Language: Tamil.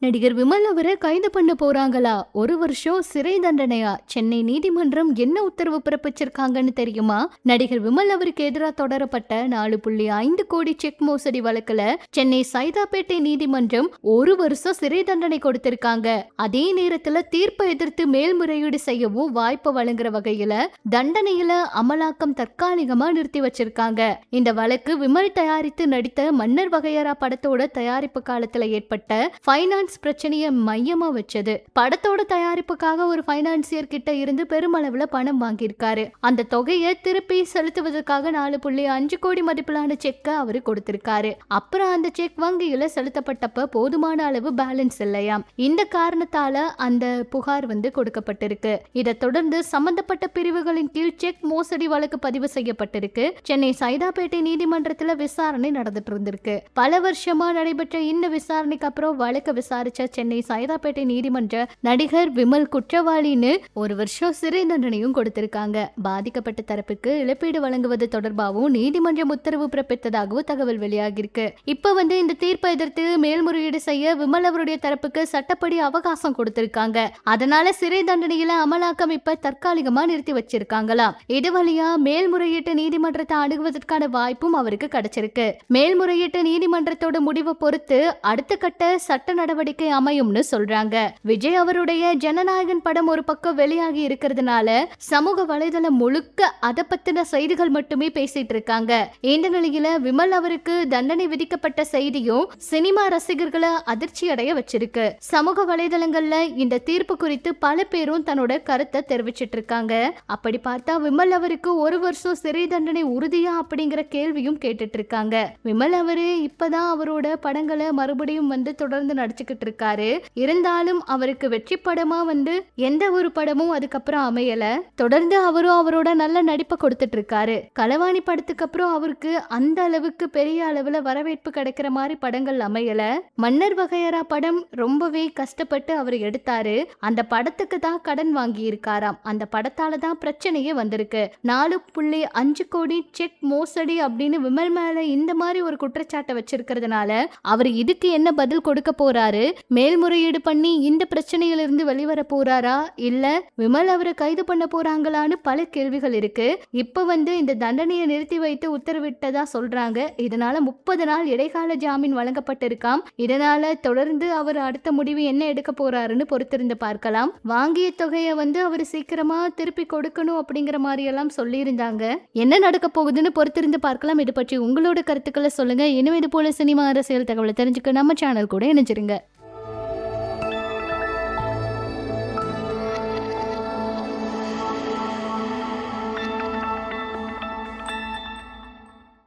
நடிகர் விமல் அவரை கைது பண்ண போறாங்களா? 1 வருஷம் சிறை தண்டனையா? சென்னை நீதிமன்றம் என்ன உத்தரவு பிறப்பிச்சிருக்காங்கன்னு தெரியுமா? நடிகர் விமல் அவருக்கு எதிராக தொடரப்பட்ட 4.5 கோடி செக் மோசடி வழக்குல சென்னை சைதாப்பேட்டை நீதிமன்றம் 1 வருஷம் சிறை தண்டனை கொடுத்திருக்காங்க. அதே நேரத்துல தீர்ப்பை எதிர்த்து மேல்முறையீடு செய்யவும் வாய்ப்பு வழங்குற வகையில தண்டனையில அமலாக்கம் தற்காலிகமா நிறுத்தி வச்சிருக்காங்க. இந்த வழக்கு விமல் தயாரித்து நடித்த மன்னர் வகையறா படத்தோட தயாரிப்பு காலத்துல ஏற்பட்ட ஃபைனான்ஸ் பிரச்சனைய மையமா வச்சது. படத்தோட தயாரிப்புக்காக ஒரு பைனான்சியர் கிட்ட இருந்து பெருமளவுல பணம் வாங்கியிருக்காரு. அந்த தொகையை திருப்பி செலுத்துவதற்காக 4.5 கோடி மதிப்பிலான செக்க அவரு கொடுத்திருக்காரு. அப்புறம் அந்த செக் வங்கியில செலுத்தப்பட்டப்ப போதுமான அளவு பேலன்ஸ் இல்லையாம். இந்த காரணத்தால அந்த புகார் கொடுக்கப்பட்டிருக்கு. இதை தொடர்ந்து சம்பந்தப்பட்ட பிரிவுகளின் கீழ் செக் மோசடி வழக்கு பதிவு செய்யப்பட்டிருக்கு. சென்னை சைதாப்பேட்டை நீதிமன்றத்துல விசாரணை நடந்துட்டு இருந்திருக்கு. பல வருஷமா நடைபெற்ற இந்த விசாரணைக்கு அப்புறம் வழக்கு விசாரிச்ச சென்னை சைதாப்பேட்டை நீதிமன்ற நடிகர் விமல் குற்றவாளின்னு 1 வருஷம் சிறை தண்டனையும் கொடுத்திருக்காங்க. பாதிக்கப்பட்ட தரப்புக்கு இழப்பீடு வழங்குவது தொடர்பாகவும் நீதிமன்றம் உத்தரவு பிறப்பித்ததாகவும் தகவல் வெளியாகிருக்கு. இப்ப இந்த தீர்ப்பை எதிர்த்து மேல்முறையீடு செய்ய விமல் அவருடைய தரப்புக்கு சட்டப்படி அவகாசம் கொடுத்திருக்காங்க. அதனால சிறை தண்டனையில அமலாக்கம் இப்ப தற்காலிகமா நிறுத்தி வச்சிருக்காங்களாம். இது வழியா மேல்முறையீட்டு நீதிமன்றத்தை அணுகுவதற்கான வாய்ப்பும் அவருக்கு கிடைச்சிருக்கு. மேல்முறையீட்டு நீதிமன்றத்தோட முடிவை பொறுத்து அடுத்த கட்ட சட்ட நடவடிக்கை அமையும்னு சொல்றாங்க. விஜய் அவருடைய ஜனநாயகன் படம் ஒரு பக்கம் வெளியாகி இருக்கிறதுனால சமூக வலைதளம் முழுக்க அதை பத்தின செய்திகள் மட்டுமே பேசிட்டு இருக்காங்க. இந்த நிலையில விமல் அவருக்கு தண்டனை விதிக்கப்பட்ட செய்தியும் சினிமா ரசிகர்களை அதிர்ச்சி அடைய வச்சிருக்கு. சமூக வலைதளங்கள்ல இந்த தீர்ப்பு குறித்து பல பேரும் தன்னோட கருத்தை தெரிவிச்சிட்டு இருக்காங்க. அப்படி பார்த்தா விமல் அவருக்கு 1 வருஷம் சிறை தண்டனை உறுதியா அப்படிங்கிற கேள்வியும் கேட்டுட்டு இருக்காங்க. விமல் அவரு இப்பதான் அவரோட படங்களை மறுபடியும் தொடர்ந்து நடிச்சுக்கிட்டு இருக்காரு. இருந்தாலும் அவருக்கு வெற்றி படமா எந்த ஒரு படமும் அதுக்கப்புறம் அமையல. தொடர்ந்து அவரும் அவரோட நல்ல நடிப்பை கொடுத்துட்டு இருக்காரு. களவாணி படத்துக்கு அப்புறம் அவருக்கு அந்த அளவுக்கு பெரிய அளவுல வரவேற்பு கிடைக்கிற மாதிரி படங்கள் அமையல. மன்னர் வகையறா படம் ரொம்பவே கஷ்டப்பட்டு அவர் எடுத்தாரு. அந்த படத்துக்கு தான் கடன் வாங்கி இருக்காராம். அந்த படத்தால தான் பிரச்சனையே வந்திருக்கு. 4.5 கோடி செக் மோசடி அப்படின்னு விமல் மேல இந்த மாதிரி ஒரு குற்றச்சாட்டை வச்சிருக்கிறதுனால அவர் இதுக்கு என்ன பதில் கொடுக்க போறாரு? மேல்முறையீடு பண்ணி இந்த பிரச்சனையிலிருந்து வெளிவர போறாரா, இல்ல விமல் அவரை கைது பண்ண போறாங்களான்னு பல கேள்விகள் இருக்கு. இப்ப இந்த தண்டனையை நிறுத்தி வைத்து உத்தரவிட்டதா சொல்றாங்க. இதனால 30 நாள் இடைக்கால ஜாமீன் வழங்கப்பட்டிருக்காம். இதனால தொடர்ந்து அவர் அடுத்த முடிவு என்ன எடுக்க போறாருன்னு பொறுத்திருந்து பார்க்கலாம். வாங்கிய தொகையை அவர் சீக்கிரமா திருப்பி கொடுக்கணும் அப்படிங்கிற மாதிரி எல்லாம் சொல்லியிருந்தாங்க. என்ன நடக்க போகுதுன்னு பொறுத்திருந்து பார்க்கலாம். இது பற்றி உங்களோட கருத்துக்களை சொல்லுங்க. இன்னும் இது போல சினிமா அரசியல் தகவலை தெரிஞ்சுக்க நம்ம சேனல் கூட இணைஞ்சிருங்க.